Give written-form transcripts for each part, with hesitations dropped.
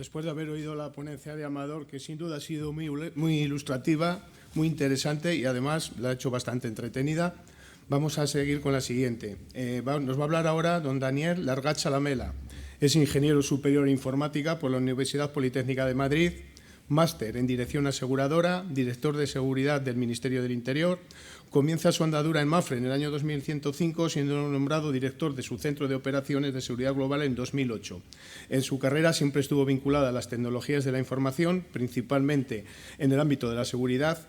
después de haber oído la ponencia de Amador, que sin duda ha sido muy ilustrativa, muy interesante y además la ha hecho bastante entretenida, vamos a seguir con la siguiente. Nos va a hablar ahora don Daniel Largacha Lamela. Es ingeniero superior en informática por la Universidad Politécnica de Madrid, máster en dirección aseguradora, director de seguridad del Ministerio del Interior. Comienza su andadura en Mapfre en el año 2105, siendo nombrado director de su Centro de Operaciones de Seguridad Global en 2008. En su carrera siempre estuvo vinculada a las tecnologías de la información, principalmente en el ámbito de la seguridad,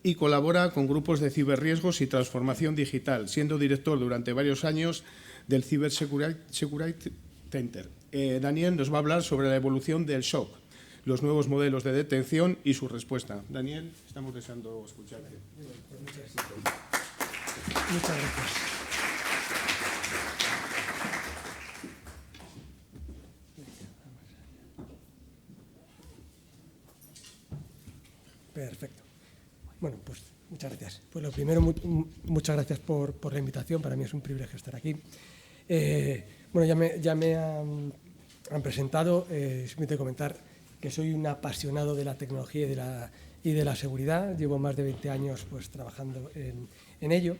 y colabora con grupos de ciberriesgos y transformación digital, siendo director durante varios años del Cyber Security Center. Daniel nos va a hablar sobre la evolución del SOC, los nuevos modelos de detención y su respuesta. Daniel, estamos deseando escucharte. Muchas gracias. Perfecto. Bueno, pues muchas gracias. Pues lo primero, muchas gracias por la invitación. Para mí es un privilegio estar aquí. Bueno, ya me han presentado. Simplemente comentar que soy un apasionado de la tecnología y de la seguridad. Llevo más de 20 años pues, trabajando en ello.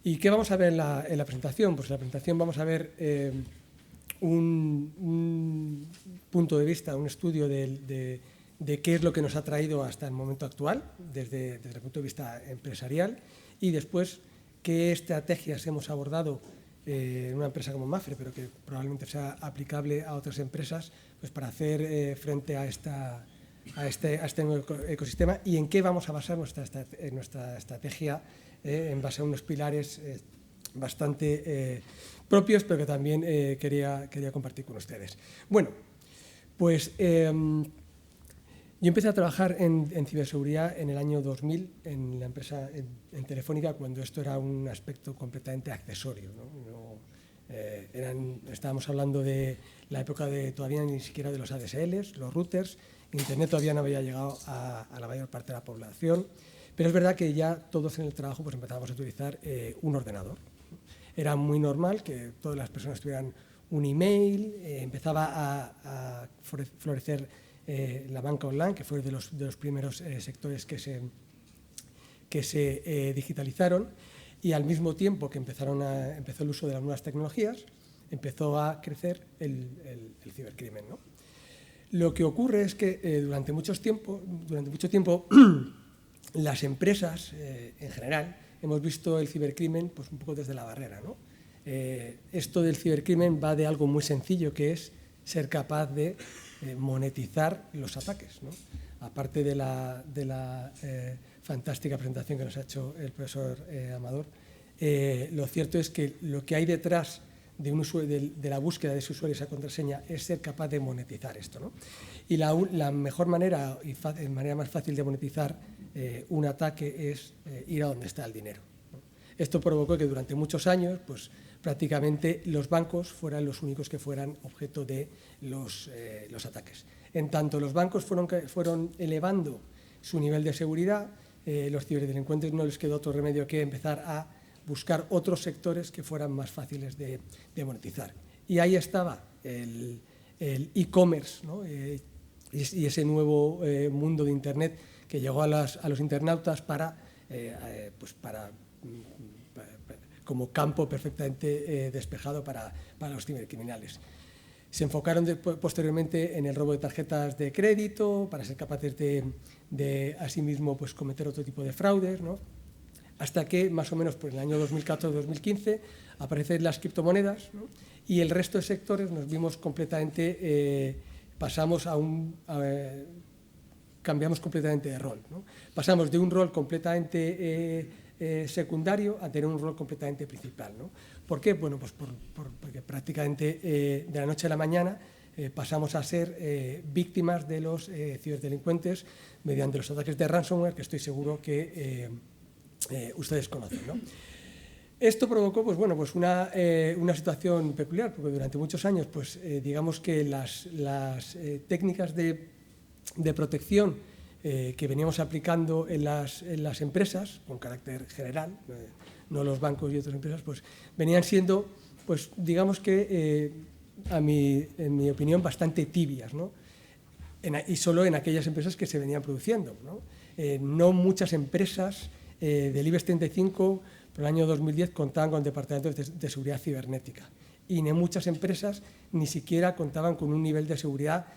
¿Y qué vamos a ver en la presentación? Pues en la presentación vamos a ver un punto de vista, un estudio de qué es lo que nos ha traído hasta el momento actual, desde el punto de vista empresarial, y después qué estrategias hemos abordado en una empresa como Mapfre, pero que probablemente sea aplicable a otras empresas, pues para hacer frente a este nuevo ecosistema, y en qué vamos a basar nuestra estrategia en base a unos pilares bastante propios, pero que también quería compartir con ustedes. Bueno, pues yo empecé a trabajar en ciberseguridad en el año 2000 en la empresa en Telefónica, cuando esto era un aspecto completamente accesorio, ¿no? Estábamos hablando de la época todavía ni siquiera de los ADSLs, los routers. Internet todavía no había llegado a la mayor parte de la población, pero es verdad que ya todos en el trabajo pues empezábamos a utilizar un ordenador. Era muy normal que todas las personas tuvieran un email, empezaba a florecer la banca online, que fue de los primeros sectores que se digitalizaron, y al mismo tiempo que empezó el uso de las nuevas tecnologías, empezó a crecer el cibercrimen, ¿no? Lo que ocurre es que durante mucho tiempo las empresas en general hemos visto el cibercrimen pues, un poco desde la barrera, ¿no? Esto del cibercrimen va de algo muy sencillo, que es ser capaz de monetizar los ataques, ¿no? Aparte de la fantástica presentación que nos ha hecho el profesor Amador, lo cierto es que lo que hay detrás de la búsqueda de ese usuario y esa contraseña es ser capaz de monetizar esto, ¿no? Y la mejor manera y manera más fácil de monetizar un ataque es ir a donde está el dinero, ¿no? Esto provocó que durante muchos años pues, prácticamente los bancos fueran los únicos que fueran objeto de los ataques. En tanto los bancos fueron elevando su nivel de seguridad, los ciberdelincuentes no les quedó otro remedio que empezar a buscar otros sectores que fueran más fáciles de monetizar. Y ahí estaba el e-commerce, ¿no? Y ese nuevo mundo de Internet que llegó a los internautas como campo perfectamente despejado para los cibercriminales. Se enfocaron posteriormente en el robo de tarjetas de crédito para ser capaces de asimismo pues, cometer otro tipo de fraudes, ¿no? Hasta que más o menos pues, en el año 2014-2015 aparecen las criptomonedas, ¿no? Y el resto de sectores nos vimos completamente, cambiamos completamente de rol, ¿no? Pasamos de un rol completamente secundario a tener un rol completamente principal, ¿no? ¿Por qué? Bueno, pues porque prácticamente de la noche a la mañana pasamos a ser víctimas de los ciberdelincuentes mediante los ataques de ransomware, que estoy seguro que ustedes conocen, ¿no? Esto provocó pues, bueno, pues una situación peculiar, porque durante muchos años pues, digamos que las técnicas de protección que veníamos aplicando en las empresas, con carácter general, no los bancos y otras empresas, pues venían siendo, pues digamos que, en mi opinión, bastante tibias, ¿no? y solo en aquellas empresas que se venían produciendo, ¿no? No muchas empresas del IBEX 35 por el año 2010 contaban con departamentos de seguridad cibernética, y ni muchas empresas ni siquiera contaban con un nivel de seguridad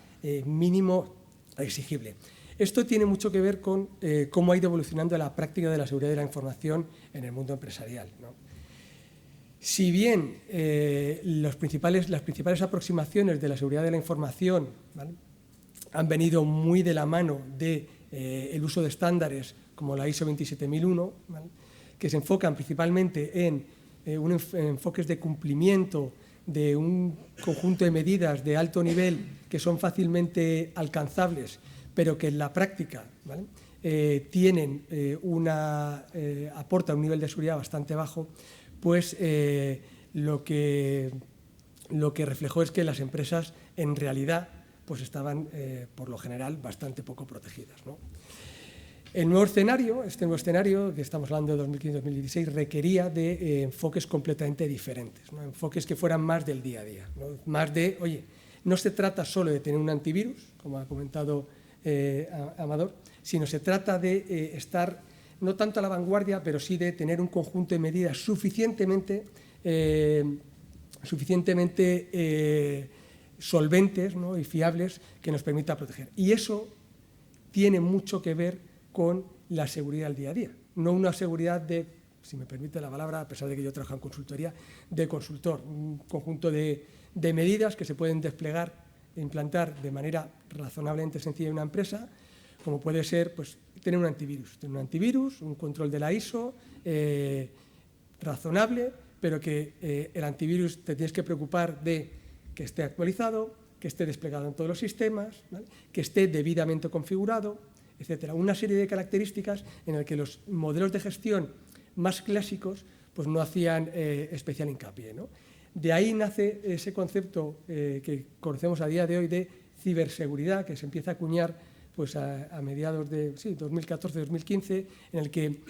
mínimo exigible. Esto tiene mucho que ver con cómo ha ido evolucionando la práctica de la seguridad de la información en el mundo empresarial, ¿no? Si bien las principales aproximaciones de la seguridad de la información, ¿vale?, han venido muy de la mano del uso de estándares como la ISO 27001, ¿vale?, que se enfocan principalmente en enfoques de cumplimiento de un conjunto de medidas de alto nivel que son fácilmente alcanzables, pero que en la práctica, ¿vale?, aportan un nivel de seguridad bastante bajo, pues lo que reflejó es que las empresas en realidad pues estaban por lo general bastante poco protegidas, ¿no? Este nuevo escenario, que estamos hablando de 2015-2016, requería de enfoques completamente diferentes, ¿no? Enfoques que fueran más del día a día, ¿no? Más de, oye, no se trata solo de tener un antivirus, como ha comentado Amador, sino se trata de estar no tanto a la vanguardia, pero sí de tener un conjunto de medidas suficientemente solventes, ¿no?, y fiables, que nos permita proteger. Y eso tiene mucho que ver con la seguridad del día a día, no una seguridad de, si me permite la palabra, a pesar de que yo trabajo en consultoría, de consultor, un conjunto de medidas que se pueden desplegar e implantar de manera razonablemente sencilla en una empresa, como puede ser pues, tener un antivirus, un control de la ISO razonable, pero que el antivirus te tienes que preocupar de que esté actualizado, que esté desplegado en todos los sistemas, ¿vale?, que esté debidamente configurado, etcétera. Una serie de características en las que los modelos de gestión más clásicos pues, no hacían especial hincapié, ¿no? De ahí nace ese concepto que conocemos a día de hoy de ciberseguridad, que se empieza a acuñar pues, a mediados de 2014-2015, en el que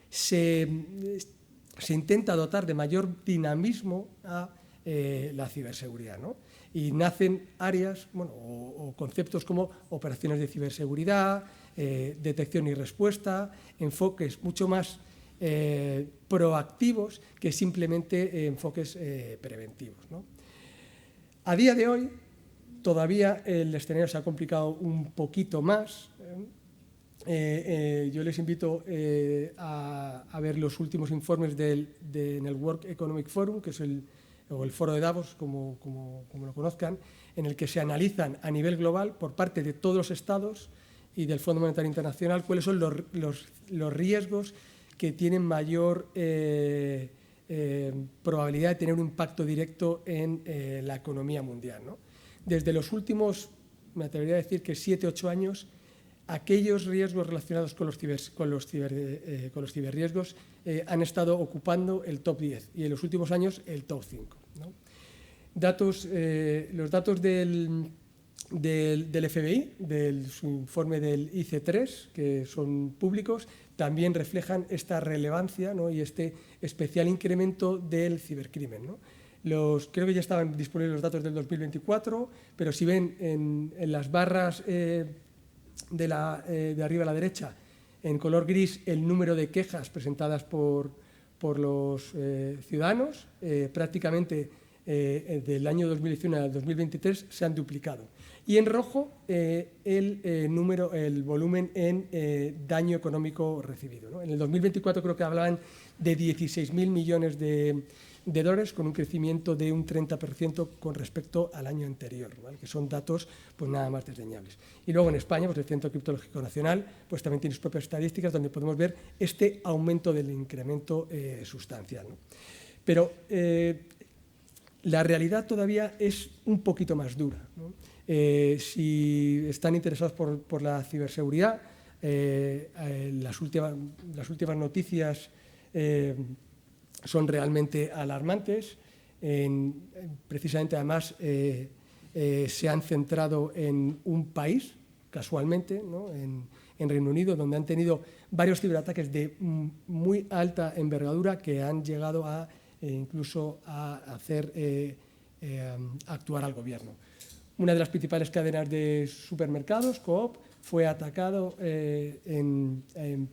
se intenta dotar de mayor dinamismo a la ciberseguridad, ¿no? Y nacen áreas, bueno, o conceptos como operaciones de ciberseguridad, detección y respuesta, enfoques mucho más proactivos que simplemente enfoques preventivos, ¿no? A día de hoy todavía el escenario se ha complicado un poquito más. Yo les invito a ver los últimos informes en el World Economic Forum, que es el foro de Davos, como lo conozcan, en el que se analizan a nivel global por parte de todos los estados y del Fondo Monetario Internacional cuáles son los riesgos que tienen mayor probabilidad de tener un impacto directo en la economía mundial, ¿no? Desde los últimos, me atrevería a decir que 7-8 años, aquellos riesgos relacionados con los ciberriesgos han estado ocupando el top 10 y en los últimos años el top 5, ¿no? Los datos del FBI, de su informe del IC3, que son públicos, también reflejan esta relevancia, ¿no?, y este especial incremento del cibercrimen, ¿no? Creo que ya estaban disponibles los datos del 2024, pero si ven en las barras de arriba a la derecha, en color gris, el número de quejas presentadas por los ciudadanos, prácticamente del año 2019 al 2023 se han duplicado. Y en rojo, el volumen en daño económico recibido, ¿no? En el 2024 creo que hablaban de 16.000 millones de dólares, con un crecimiento de un 30% con respecto al año anterior, ¿vale?, que son datos pues nada más desdeñables. Y luego en España, pues el Centro Criptológico Nacional pues también tiene sus propias estadísticas donde podemos ver este aumento del incremento sustancial, ¿no? Pero la realidad todavía es un poquito más dura, ¿no? Si están interesados por la ciberseguridad, las últimas noticias son realmente alarmantes. Precisamente, además, se han centrado en un país, casualmente, ¿no?, en Reino Unido, donde han tenido varios ciberataques de muy alta envergadura que han llegado incluso a hacer actuar al gobierno. una de las principales cadenas de supermercados, Coop, fue atacado en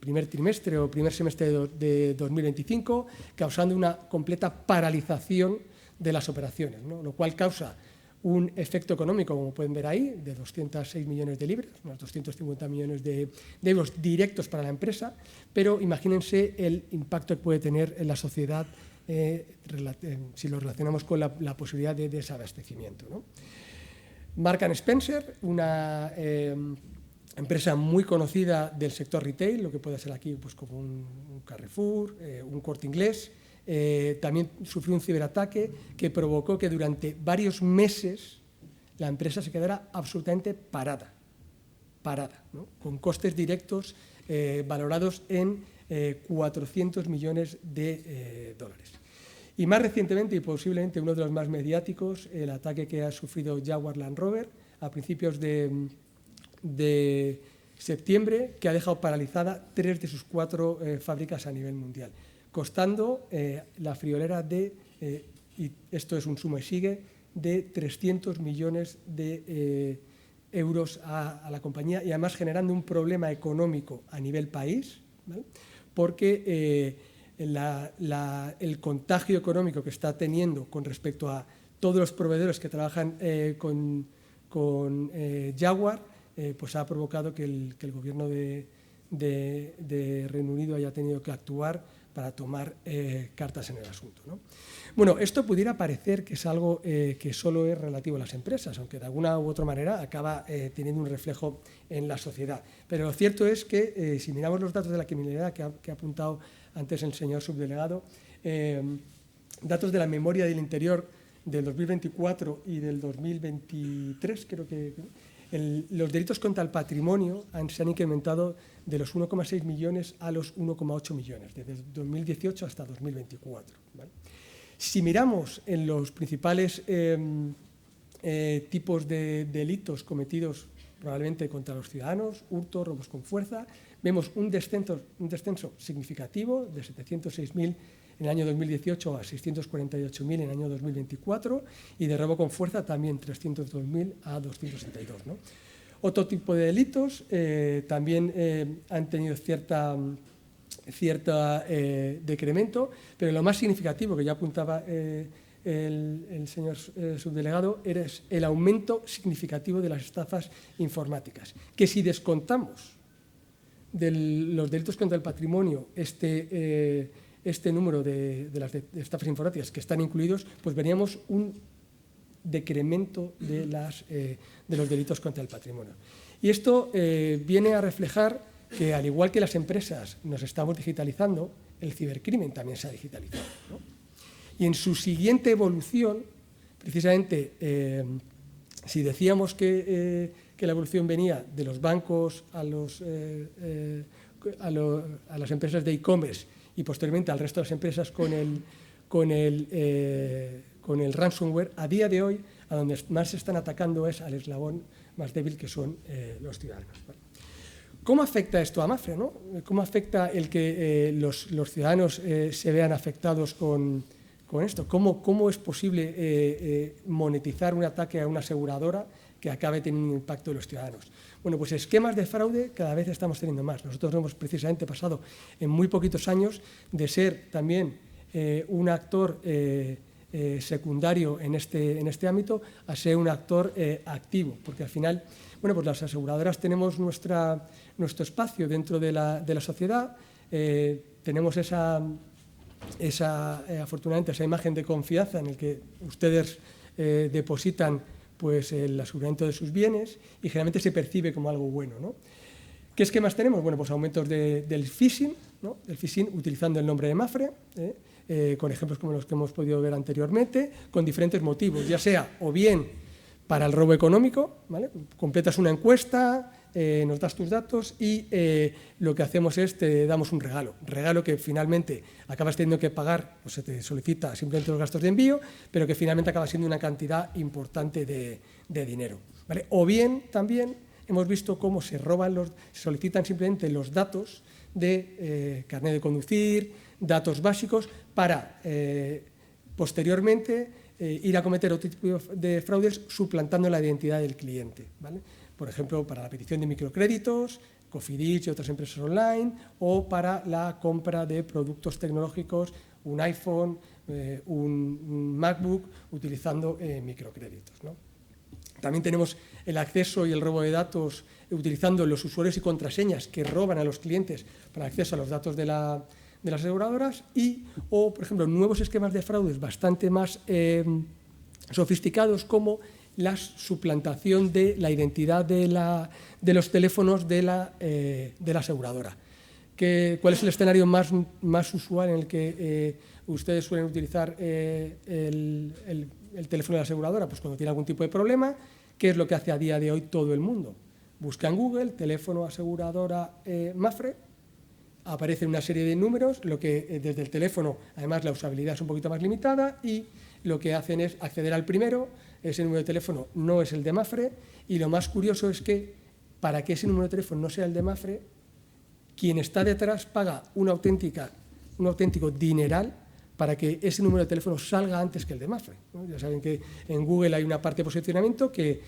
primer trimestre o primer semestre de 2025, causando una completa paralización de las operaciones, ¿no? Lo cual causa un efecto económico, como pueden ver ahí, de 206 millones de libras, unos 250 millones de euros directos para la empresa, pero imagínense el impacto que puede tener en la sociedad si lo relacionamos con la posibilidad de desabastecimiento, ¿no? Marks & Spencer, una empresa muy conocida del sector retail, lo que puede ser aquí pues, como un Carrefour, un Corte Inglés, también sufrió un ciberataque que provocó que durante varios meses la empresa se quedara absolutamente parada, ¿no? Con costes directos valorados en 400 millones de dólares. Y más recientemente, y posiblemente uno de los más mediáticos, el ataque que ha sufrido Jaguar Land Rover a principios de septiembre, que ha dejado paralizada 3 de sus 4 fábricas a nivel mundial, costando la friolera y esto es un suma y sigue, de 300 millones de euros a la compañía, y además generando un problema económico a nivel país, ¿vale? Porque el contagio económico que está teniendo con respecto a todos los proveedores que trabajan con Jaguar, pues ha provocado que el gobierno de Reino Unido haya tenido que actuar para tomar cartas en el asunto, ¿no? Bueno, esto pudiera parecer que es algo que solo es relativo a las empresas, aunque de alguna u otra manera acaba teniendo un reflejo en la sociedad. Pero lo cierto es que si miramos los datos de la criminalidad que ha apuntado antes el señor subdelegado, datos de la memoria del interior del 2024 y del 2023, creo que los delitos contra el patrimonio se han incrementado de los 1,6 millones a los 1,8 millones, desde 2018 hasta 2024. ¿Vale? Si miramos en los principales tipos de delitos cometidos probablemente contra los ciudadanos, hurto, robos con fuerza, vemos un descenso significativo de 706.000 en el año 2018 a 648.000 en el año 2024 y de robo con fuerza también 302.000 a 262, ¿no? Otro tipo de delitos también han tenido cierta decremento, pero lo más significativo que ya apuntaba el señor subdelegado es el aumento significativo de las estafas informáticas, que si descontamos de los delitos contra el patrimonio este número de las estafas informáticas que están incluidos, pues veríamos un decremento de los delitos contra el patrimonio. Y esto viene a reflejar que, al igual que las empresas nos estamos digitalizando, el cibercrimen también se ha digitalizado, ¿no? Y en su siguiente evolución, precisamente, si decíamos que la evolución venía de los bancos a las empresas de e-commerce y posteriormente al resto de las empresas con el ransomware, a día de hoy a donde más se están atacando es al eslabón más débil, que son los ciudadanos, ¿vale? ¿Cómo afecta esto a Mapfre, ¿no? ¿Cómo afecta el que los ciudadanos se vean afectados con esto? ¿Cómo es posible monetizar un ataque a una aseguradora que acabe teniendo un impacto en los ciudadanos? Bueno, pues esquemas de fraude cada vez estamos teniendo más. Nosotros hemos precisamente pasado en muy poquitos años de ser también un actor secundario en este ámbito a ser un actor activo, porque al final, bueno, pues las aseguradoras tenemos nuestro espacio dentro de la sociedad, tenemos afortunadamente esa imagen de confianza en el que ustedes depositan pues el aseguramiento de sus bienes y generalmente se percibe como algo bueno, ¿no? ¿Qué esquemas tenemos? Bueno, pues aumentos del phishing, ¿no? El phishing utilizando el nombre de Mapfre, con ejemplos como los que hemos podido ver anteriormente, con diferentes motivos, ya sea o bien para el robo económico, ¿vale? Completas una encuesta, nos das tus datos y lo que hacemos es te damos un regalo que finalmente acabas teniendo que pagar, o se te solicita simplemente los gastos de envío, pero que finalmente acaba siendo una cantidad importante de dinero, ¿vale? O bien también hemos visto cómo se solicitan simplemente los datos de carnet de conducir, datos básicos para posteriormente ir a cometer otro tipo de fraudes suplantando la identidad del cliente, ¿vale? Por ejemplo, para la petición de microcréditos, Cofidis y otras empresas online, o para la compra de productos tecnológicos, un iPhone, un MacBook, utilizando microcréditos, ¿no? También tenemos el acceso y el robo de datos utilizando los usuarios y contraseñas que roban a los clientes para acceso a los datos de las aseguradoras o, por ejemplo, nuevos esquemas de fraudes bastante más sofisticados como la suplantación de la identidad de los teléfonos de la aseguradora. ¿Cuál es el escenario más usual en el que ustedes suelen utilizar el teléfono de la aseguradora? Pues cuando tiene algún tipo de problema. ¿Qué es lo que hace a día de hoy todo el mundo? Busca en Google, teléfono aseguradora Mapfre, aparecen una serie de números, lo que desde el teléfono, además la usabilidad es un poquito más limitada y lo que hacen es acceder al primero, ese número de teléfono no es el de Mapfre y lo más curioso es que para que ese número de teléfono no sea el de Mapfre, quien está detrás paga un auténtico dineral para que ese número de teléfono salga antes que el de Mapfre, ¿no? Ya saben que en Google hay una parte de posicionamiento que,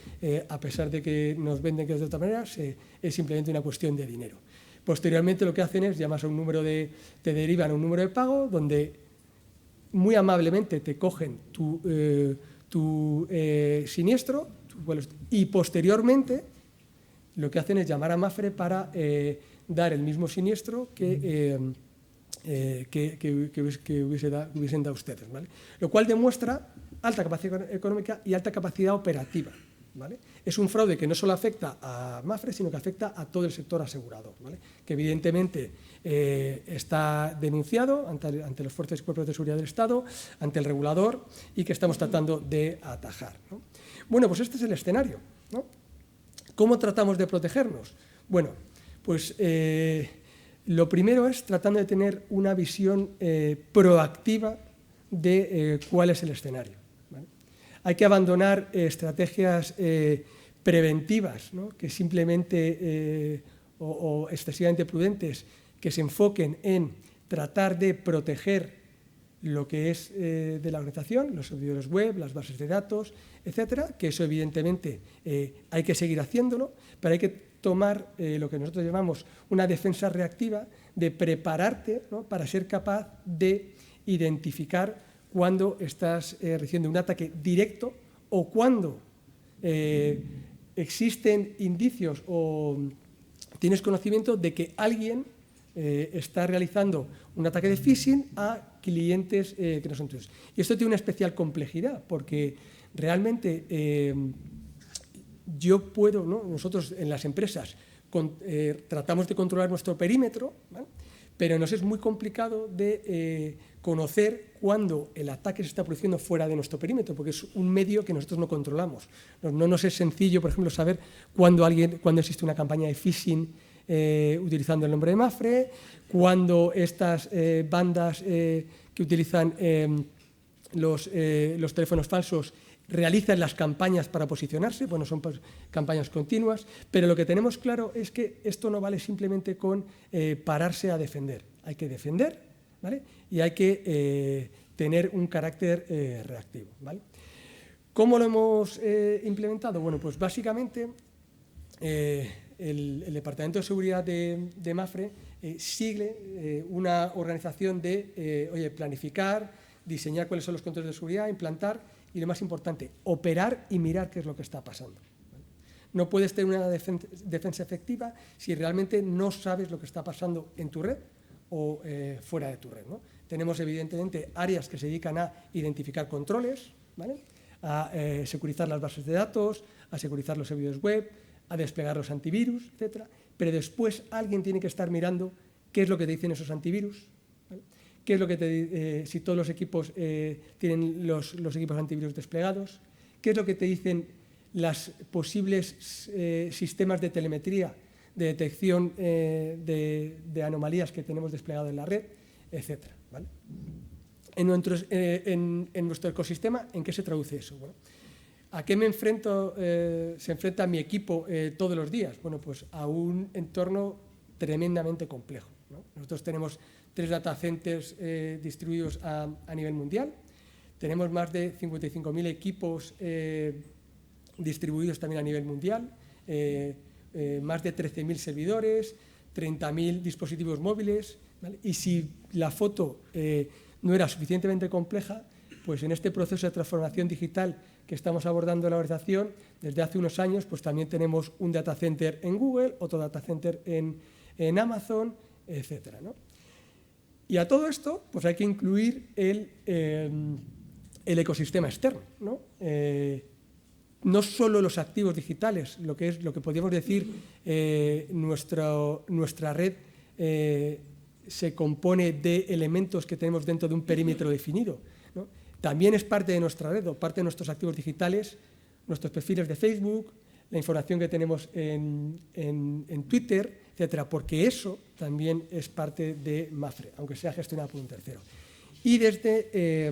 a pesar de que nos venden que es de otra manera, es simplemente una cuestión de dinero. Posteriormente lo que hacen es llamas a un número te derivan a un número de pago donde muy amablemente te cogen tu siniestro y posteriormente lo que hacen es llamar a Mapfre para dar el mismo siniestro que hubiesen dado ustedes, ¿vale? Lo cual demuestra alta capacidad económica y alta capacidad operativa, ¿vale? Es un fraude que no solo afecta a Mapfre, sino que afecta a todo el sector asegurador, ¿vale? Que evidentemente está denunciado ante los fuerzas y cuerpos de seguridad del Estado, ante el regulador y que estamos tratando de atajar, ¿no? Bueno, pues este es el escenario, ¿no? ¿Cómo tratamos de protegernos? Bueno, pues lo primero es tratando de tener una visión proactiva de cuál es el escenario, ¿vale? Hay que abandonar estrategias preventivas, ¿no? Que simplemente o excesivamente prudentes, que se enfoquen en tratar de proteger lo que es de la organización, los servidores web, las bases de datos, etcétera, que eso evidentemente hay que seguir haciéndolo, pero hay que tomar lo que nosotros llamamos una defensa reactiva, de prepararte, ¿no? Para ser capaz de identificar cuando estás recibiendo un ataque directo o cuando existen indicios o tienes conocimiento de que alguien está realizando un ataque de phishing a clientes que no son tuyos. Y esto tiene una especial complejidad porque realmente ¿no? Nosotros en las empresas tratamos de controlar nuestro perímetro, ¿vale? Pero nos es muy complicado de conocer cuándo el ataque se está produciendo fuera de nuestro perímetro, porque es un medio que nosotros no controlamos. No nos es sencillo, por ejemplo, saber cuándo existe una campaña de phishing utilizando el nombre de Mapfre, cuándo estas bandas que utilizan los teléfonos falsos realizan las campañas para posicionarse. Bueno, son campañas continuas, pero lo que tenemos claro es que esto no vale simplemente con pararse a defender. Hay que defender, ¿vale? Y hay que tener un carácter reactivo, ¿vale? ¿Cómo lo hemos implementado? Bueno, pues básicamente el Departamento de Seguridad de Mapfre sigue una organización de planificar, diseñar cuáles son los controles de seguridad, implantar y, lo más importante, operar y mirar qué es lo que está pasando. No puedes tener una defensa efectiva si realmente no sabes lo que está pasando en tu red o fuera de tu red, ¿no? Tenemos, evidentemente, áreas que se dedican a identificar controles, ¿vale? A securizar las bases de datos, a securizar los servidores web, a desplegar los antivirus, etcétera. Pero después alguien tiene que estar mirando qué es lo que te dicen esos antivirus, ¿vale? ¿Qué es lo que si todos los equipos tienen los equipos antivirus desplegados? ¿Qué es lo que te dicen los posibles sistemas de telemetría, de detección de anomalías que tenemos desplegado en la red, etcétera, ¿vale? En nuestro ecosistema, ¿en qué se traduce eso? Bueno, ¿a qué se enfrenta mi equipo todos los días? Bueno, pues a un entorno tremendamente complejo, ¿no? Nosotros tenemos 3 data centers distribuidos a nivel mundial. Tenemos más de 55.000 equipos distribuidos también a nivel mundial, más de 13.000 servidores, 30.000 dispositivos móviles, ¿vale? Y si la foto no era suficientemente compleja, pues en este proceso de transformación digital que estamos abordando en la organización, desde hace unos años, pues también tenemos un data center en Google, otro data center en Amazon, etcétera, ¿no? Y a todo esto, pues hay que incluir el ecosistema externo, ¿no? No solo los activos digitales, lo que podríamos decir, nuestra red se compone de elementos que tenemos dentro de un perímetro definido, ¿no? También es parte de nuestra red o parte de nuestros activos digitales, nuestros perfiles de Facebook, la información que tenemos en Twitter, etcétera, porque eso también es parte de Mapfre, aunque sea gestionado por un tercero. Y desde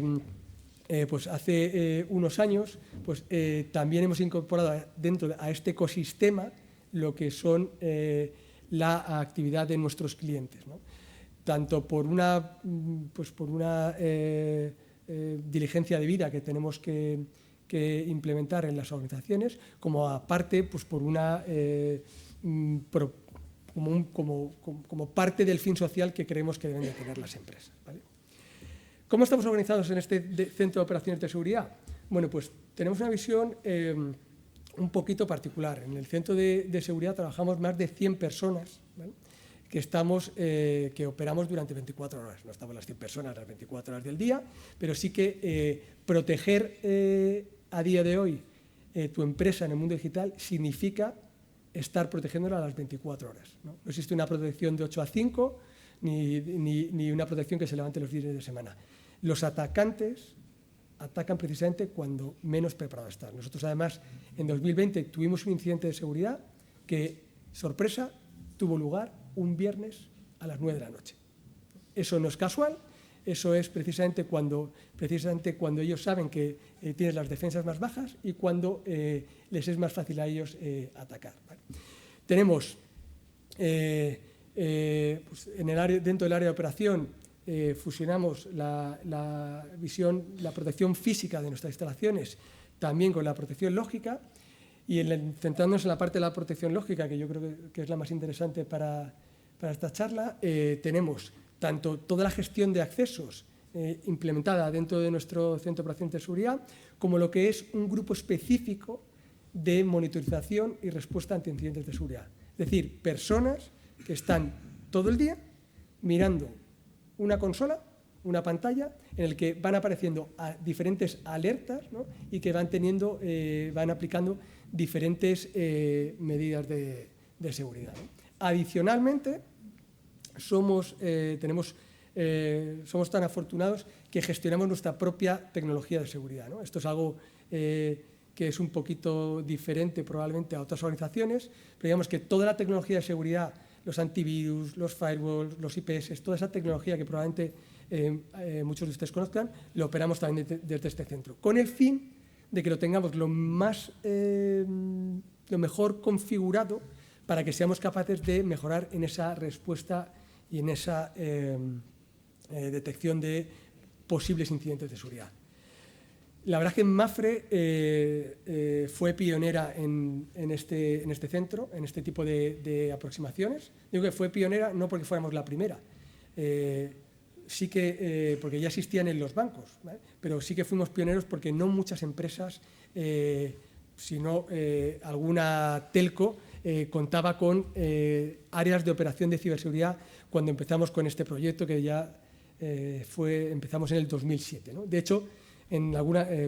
pues hace unos años, pues también hemos incorporado dentro a este ecosistema lo que son la actividad de nuestros clientes, ¿no? Tanto por una diligencia de vida que tenemos que implementar en las organizaciones, como aparte pues por una como parte del fin social que creemos que deben de tener las empresas, ¿vale? ¿Cómo estamos organizados en este centro de operaciones de seguridad? Bueno, pues tenemos una visión un poquito particular. En el centro de seguridad trabajamos más de 100 personas, ¿vale? Que operamos durante 24 horas. No estamos las 100 personas las 24 horas del día, pero sí que proteger a día de hoy tu empresa en el mundo digital significa estar protegiéndola a las 24 horas, ¿no? No existe una protección de 8 a 5 ni una protección que se levante los días de semana. Los atacantes atacan precisamente cuando menos preparados están. Nosotros, además, en 2020 tuvimos un incidente de seguridad que, sorpresa, tuvo lugar un viernes a las 9 de la noche. Eso no es casual, eso es precisamente cuando ellos saben que tienes las defensas más bajas y cuando les es más fácil a ellos atacar, ¿vale? Tenemos, pues dentro del área de operación, fusionamos la protección física de nuestras instalaciones también con la protección lógica, y centrándonos en la parte de la protección lógica, que yo creo que es la más interesante para esta charla, tenemos tanto toda la gestión de accesos implementada dentro de nuestro centro de operaciones de seguridad, como lo que es un grupo específico de monitorización y respuesta ante incidentes de seguridad. Es decir, personas que están todo el día mirando una consola, una pantalla, en el que van apareciendo diferentes alertas, ¿no? Y que van aplicando diferentes medidas de seguridad, ¿no? Adicionalmente, somos tan afortunados que gestionamos nuestra propia tecnología de seguridad, ¿no? Esto es algo que es un poquito diferente probablemente a otras organizaciones, pero digamos que toda la tecnología de seguridad, los antivirus, los firewalls, los IPS, toda esa tecnología que probablemente muchos de ustedes conozcan, lo operamos también desde este centro, con el fin de que lo tengamos lo mejor configurado para que seamos capaces de mejorar en esa respuesta y en esa detección de posibles incidentes de seguridad. La verdad es que Mapfre fue pionera en este centro, en este tipo de aproximaciones. Digo que fue pionera no porque fuéramos la primera, sí que porque ya existían en los bancos, ¿vale? Pero sí que fuimos pioneros porque no muchas empresas, sino alguna telco, contaba con áreas de operación de ciberseguridad cuando empezamos con este proyecto, que ya empezamos en el 2007, ¿no? De hecho,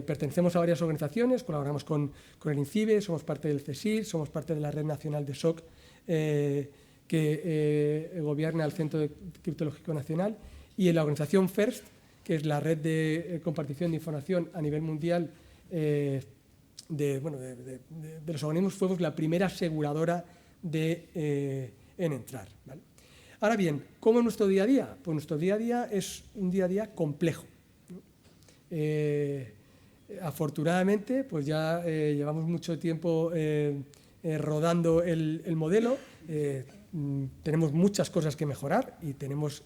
pertenecemos a varias organizaciones, colaboramos con el INCIBE, somos parte del CSIC, somos parte de la Red Nacional de SOC que gobierna el Centro de Criptológico Nacional, y en la organización FIRST, que es la red de compartición de información a nivel mundial de los organismos. Fuimos la primera aseguradora en entrar, ¿vale? Ahora bien, ¿cómo es nuestro día a día? Pues nuestro día a día es un día a día complejo. Afortunadamente, pues ya llevamos mucho tiempo rodando el modelo, tenemos muchas cosas que mejorar y tenemos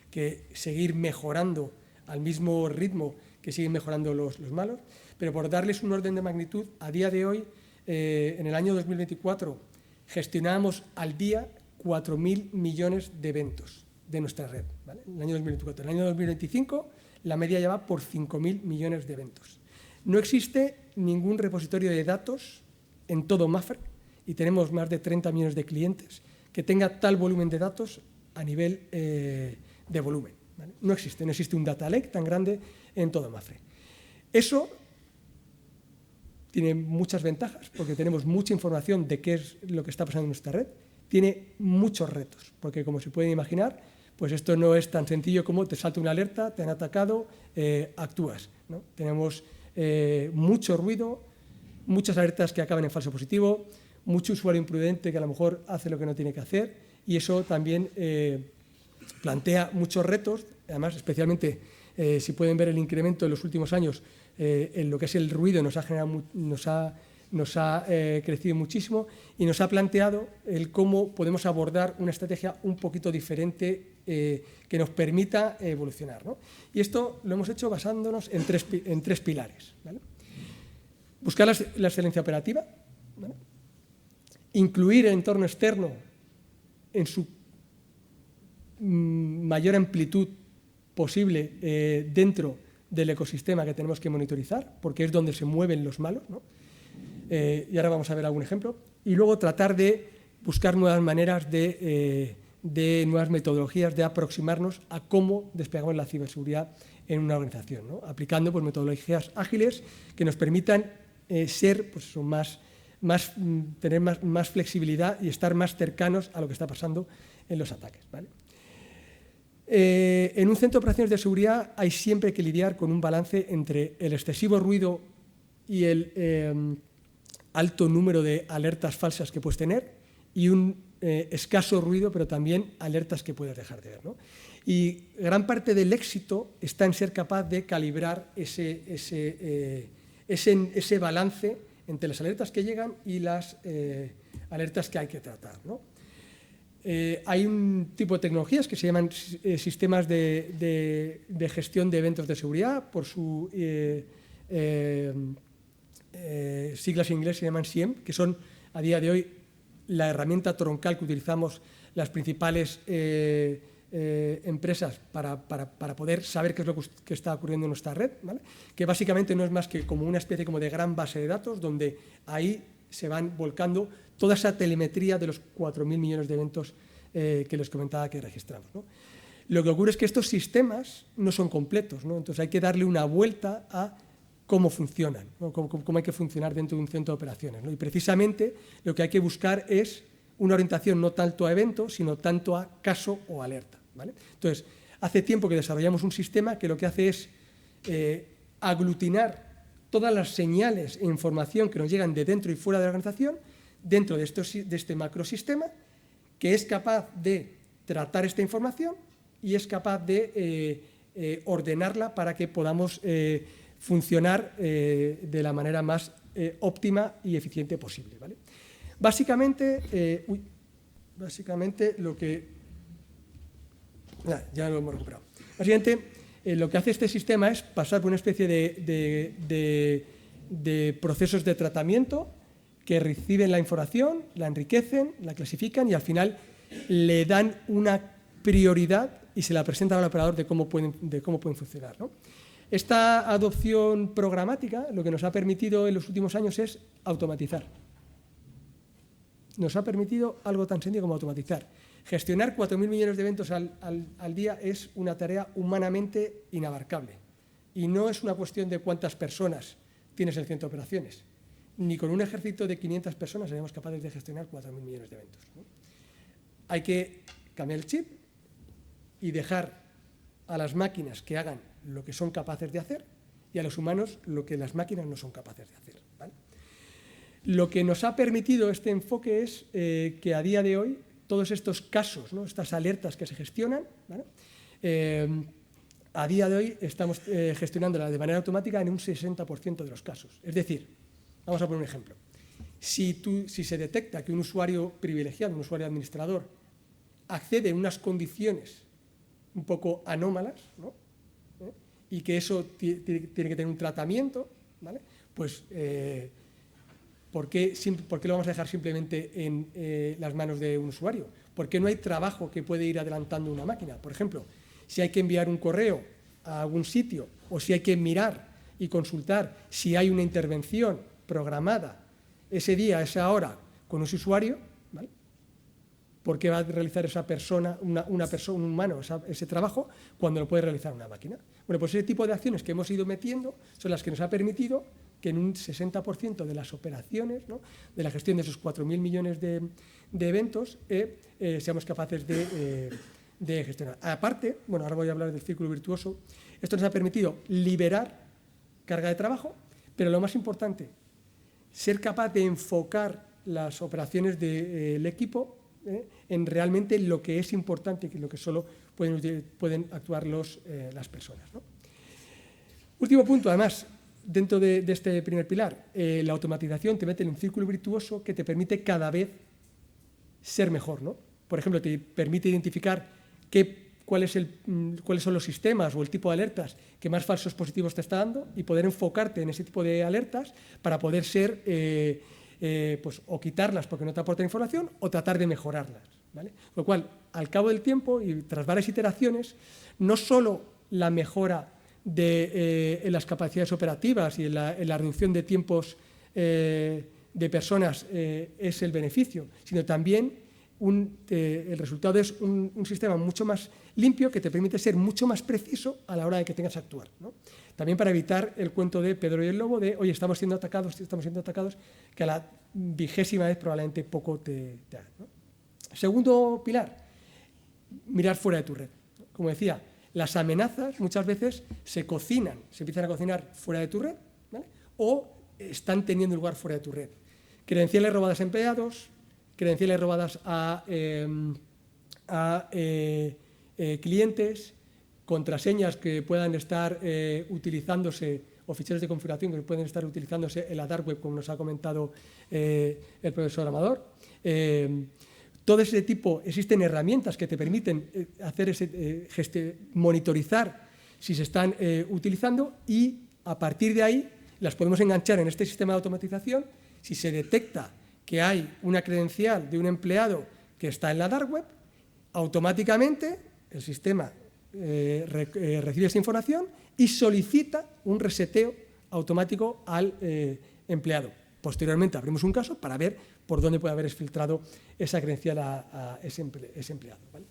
que seguir mejorando al mismo ritmo que siguen mejorando los malos, pero por darles un orden de magnitud, a día de hoy, en el año 2024, gestionábamos al día 4.000 millones de eventos de nuestra red, ¿vale? En el año 2024. En el año 2025, la media ya va por 5.000 millones de eventos. No existe ningún repositorio de datos en todo Mapfre, y tenemos más de 30 millones de clientes, que tenga tal volumen de datos a nivel de volumen, ¿vale? No existe un data lake tan grande en todo Mapfre. Eso tiene muchas ventajas, porque tenemos mucha información de qué es lo que está pasando en nuestra red. Tiene muchos retos, porque como se pueden imaginar, pues esto no es tan sencillo como te salta una alerta, te han atacado, actúas, ¿no? Tenemos mucho ruido, muchas alertas que acaban en falso positivo, mucho usuario imprudente que a lo mejor hace lo que no tiene que hacer, y eso también plantea muchos retos. Además, especialmente si pueden ver el incremento en los últimos años en lo que es el ruido, nos ha crecido muchísimo, y nos ha planteado el cómo podemos abordar una estrategia un poquito diferente que nos permita evolucionar, ¿no? Y esto lo hemos hecho basándonos en tres pilares, ¿vale? Buscar la excelencia operativa, ¿vale? Incluir el entorno externo en su mayor amplitud posible dentro del ecosistema que tenemos que monitorizar, porque es donde se mueven los malos, ¿no? Y ahora vamos a ver algún ejemplo. Y luego tratar de buscar nuevas maneras de nuevas metodologías de aproximarnos a cómo desplegamos la ciberseguridad en una organización, ¿no? Aplicando pues, metodologías ágiles que nos permitan ser, pues, tener más flexibilidad y estar más cercanos a lo que está pasando en los ataques, ¿vale? En un centro de operaciones de seguridad hay siempre que lidiar con un balance entre el excesivo ruido y el alto número de alertas falsas que puedes tener, y un escaso ruido, pero también alertas que puedes dejar de ver, ¿no? Y gran parte del éxito está en ser capaz de calibrar ese balance entre las alertas que llegan y las alertas que hay que tratar, ¿no? Hay un tipo de tecnologías que se llaman sistemas de gestión de eventos de seguridad, por su siglas en inglés se llaman SIEM, que son a día de hoy la herramienta troncal que utilizamos las principales empresas para poder saber qué es lo que está ocurriendo en nuestra red, ¿vale? Que básicamente no es más que como una especie como de gran base de datos donde ahí se van volcando toda esa telemetría de los 4.000 millones de eventos que les comentaba que registramos, ¿no? Lo que ocurre es que estos sistemas no son completos, ¿no? Entonces hay que darle una vuelta a cómo funcionan, ¿no? Cómo hay que funcionar dentro de un centro de operaciones, ¿no? Y precisamente lo que hay que buscar es una orientación no tanto a evento, sino tanto a caso o alerta, ¿vale? Entonces, hace tiempo que desarrollamos un sistema que lo que hace es aglutinar todas las señales e información que nos llegan de dentro y fuera de la organización, dentro de este macrosistema, que es capaz de tratar esta información y es capaz de ordenarla para que podamos funcionar de la manera más óptima y eficiente posible, ¿vale? Básicamente lo que... ya lo hemos recuperado. Básicamente, lo que hace este sistema es pasar por una especie de procesos de tratamiento que reciben la información, la enriquecen, la clasifican y al final le dan una prioridad y se la presentan al operador de cómo pueden funcionar, ¿no? Esta adopción programática lo que nos ha permitido en los últimos años es automatizar. Nos ha permitido algo tan sencillo como automatizar. Gestionar 4.000 millones de eventos al día es una tarea humanamente inabarcable. Y no es una cuestión de cuántas personas tienes el centro de operaciones. Ni con un ejército de 500 personas seremos capaces de gestionar 4.000 millones de eventos, ¿no? Hay que cambiar el chip y dejar a las máquinas que hagan lo que son capaces de hacer y a los humanos lo que las máquinas no son capaces de hacer, ¿vale? Lo que nos ha permitido este enfoque es que a día de hoy todos estos casos, ¿no? Estas alertas que se gestionan, ¿vale? A día de hoy estamos gestionándolas de manera automática en un 60% de los casos. Es decir, vamos a poner un ejemplo. Si se detecta que un usuario privilegiado, un usuario administrador, accede en unas condiciones un poco anómalas, ¿no? y que eso tiene que tener un tratamiento, ¿vale? Pues, ¿por qué lo vamos a dejar simplemente en las manos de un usuario? ¿Por qué no hay trabajo que puede ir adelantando una máquina? Por ejemplo, si hay que enviar un correo a algún sitio o si hay que mirar y consultar si hay una intervención programada ese día, a esa hora, con ese usuario, ¿vale? ¿Por qué va a realizar esa persona, un humano, ese trabajo cuando lo puede realizar una máquina? Bueno, pues ese tipo de acciones que hemos ido metiendo son las que nos ha permitido que en un 60% de las operaciones, ¿no?, de la gestión de esos 4.000 millones de eventos, seamos capaces de gestionar. Aparte, bueno, ahora voy a hablar del círculo virtuoso, esto nos ha permitido liberar carga de trabajo, pero lo más importante, ser capaz de enfocar las operaciones del equipo en realmente lo que es importante, que es lo que solo pueden actuar las personas, ¿no? Último punto, además, dentro de este primer pilar, la automatización te mete en un círculo virtuoso que te permite cada vez ser mejor, ¿no? Por ejemplo, te permite identificar cuáles son los sistemas o el tipo de alertas que más falsos positivos te está dando y poder enfocarte en ese tipo de alertas para poder ser, pues, o quitarlas porque no te aportan información o tratar de mejorarlas, ¿vale? Con lo cual, al cabo del tiempo y tras varias iteraciones, no solo la mejora en las capacidades operativas y en la reducción de tiempos de personas es el beneficio, sino también el resultado es un sistema mucho más limpio que te permite ser mucho más preciso a la hora de que tengas que actuar, ¿no? También para evitar el cuento de Pedro y el Lobo de, oye, estamos siendo atacados, que a la 20ª vez probablemente poco te haga, ¿no? Segundo pilar, mirar fuera de tu red. Como decía, las amenazas muchas veces se empiezan a cocinar fuera de tu red, ¿vale? O están teniendo lugar fuera de tu red. Credenciales robadas a empleados, credenciales robadas a clientes, contraseñas que puedan estar utilizándose o ficheros de configuración que pueden estar utilizándose en la dark web, como nos ha comentado el profesor Amador. Todo ese tipo, existen herramientas que te permiten hacer monitorizar si se están utilizando y a partir de ahí las podemos enganchar en este sistema de automatización. Si se detecta que hay una credencial de un empleado que está en la dark web, automáticamente el sistema recibe esa información y solicita un reseteo automático al empleado. Posteriormente abrimos un caso para ver por dónde puede haber exfiltrado esa credencial a ese empleado, ¿vale?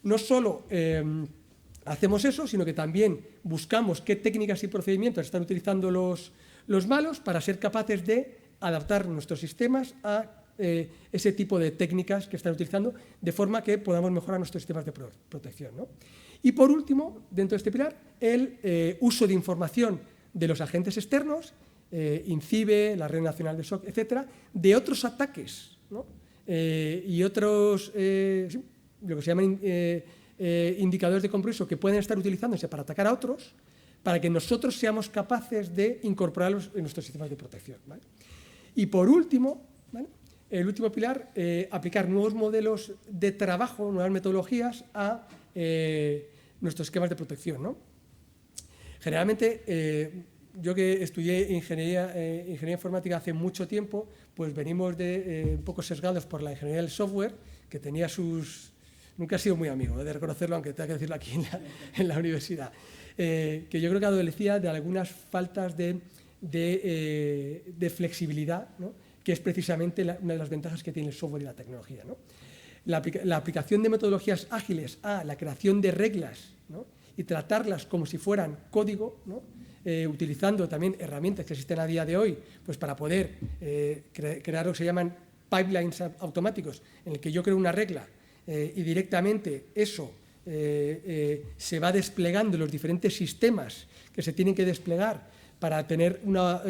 No solo hacemos eso, sino que también buscamos qué técnicas y procedimientos están utilizando los malos para ser capaces de adaptar nuestros sistemas a ese tipo de técnicas que están utilizando, de forma que podamos mejorar nuestros sistemas de protección, ¿no? Y por último, dentro de este pilar, el uso de información de los agentes externos, INCIBE, la Red Nacional de SOC, etcétera, de otros ataques, ¿no? Y otros, lo que se llaman indicadores de compromiso que pueden estar utilizándose para atacar a otros, para que nosotros seamos capaces de incorporarlos en nuestros sistemas de protección, ¿vale? Y por último, ¿vale?, el último pilar, aplicar nuevos modelos de trabajo, nuevas metodologías a nuestros esquemas de protección, ¿no? Generalmente, yo que estudié ingeniería informática hace mucho tiempo, pues venimos un poco sesgados por la ingeniería del software, que tenía nunca he sido muy amigo, de reconocerlo, aunque tenga que decirlo aquí en la universidad, que yo creo que adolecía de algunas faltas de flexibilidad, ¿no?, que es precisamente una de las ventajas que tiene el software y la tecnología, ¿no? La aplicación de metodologías ágiles a la creación de reglas, ¿no?, y tratarlas como si fueran código, ¿no?, utilizando también herramientas que existen a día de hoy, pues para poder crear lo que se llaman pipelines automáticos, en el que yo creo una regla y directamente eso se va desplegando en los diferentes sistemas que se tienen que desplegar para tener una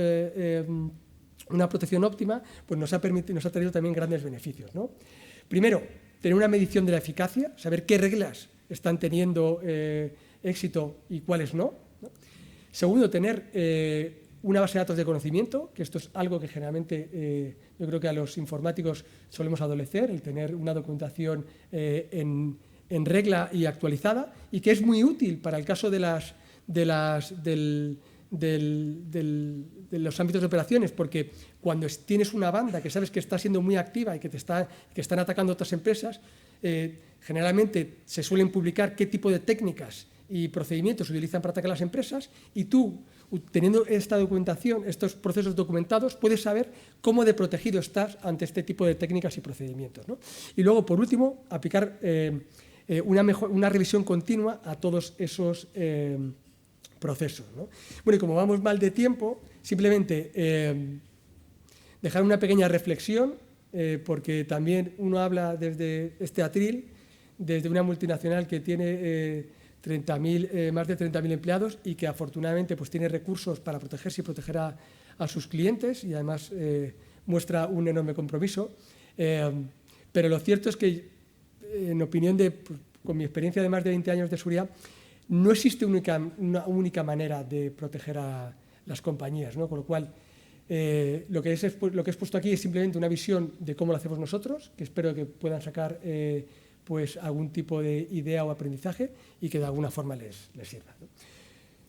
protección óptima, pues nos ha traído también grandes beneficios, ¿no? Primero, tener una medición de la eficacia, saber qué reglas están teniendo éxito y cuáles no, ¿no? Segundo, tener una base de datos de conocimiento, que esto es algo que generalmente yo creo que a los informáticos solemos adolecer, el tener una documentación en regla y actualizada, y que es muy útil para el caso de las de los ámbitos de operaciones, porque cuando tienes una banda que sabes que está siendo muy activa y que están atacando otras empresas, generalmente se suelen publicar qué tipo de técnicas y procedimientos se utilizan para atacar a las empresas, y tú, teniendo esta documentación, estos procesos documentados, puedes saber cómo de protegido estás ante este tipo de técnicas y procedimientos, ¿no? Y luego, por último, aplicar una revisión continua a todos esos procesos, ¿no? Bueno, y como vamos mal de tiempo, simplemente dejar una pequeña reflexión, porque también uno habla desde este atril, desde una multinacional que tiene más de 30.000 empleados y que afortunadamente pues, tiene recursos para protegerse y proteger a sus clientes, y además muestra un enorme compromiso. Pero lo cierto es que, en opinión con mi experiencia de más de 20 años de seguridad, no existe una única manera de proteger a las compañías, ¿no? Con lo cual, lo que he expuesto aquí es simplemente una visión de cómo lo hacemos nosotros, que espero que puedan sacar pues algún tipo de idea o aprendizaje y que de alguna forma les sirva, ¿no?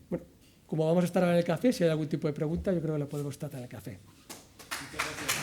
Bueno, como vamos a estar ahora en el café, si hay algún tipo de pregunta, yo creo que la podemos tratar en el café. Muchas gracias.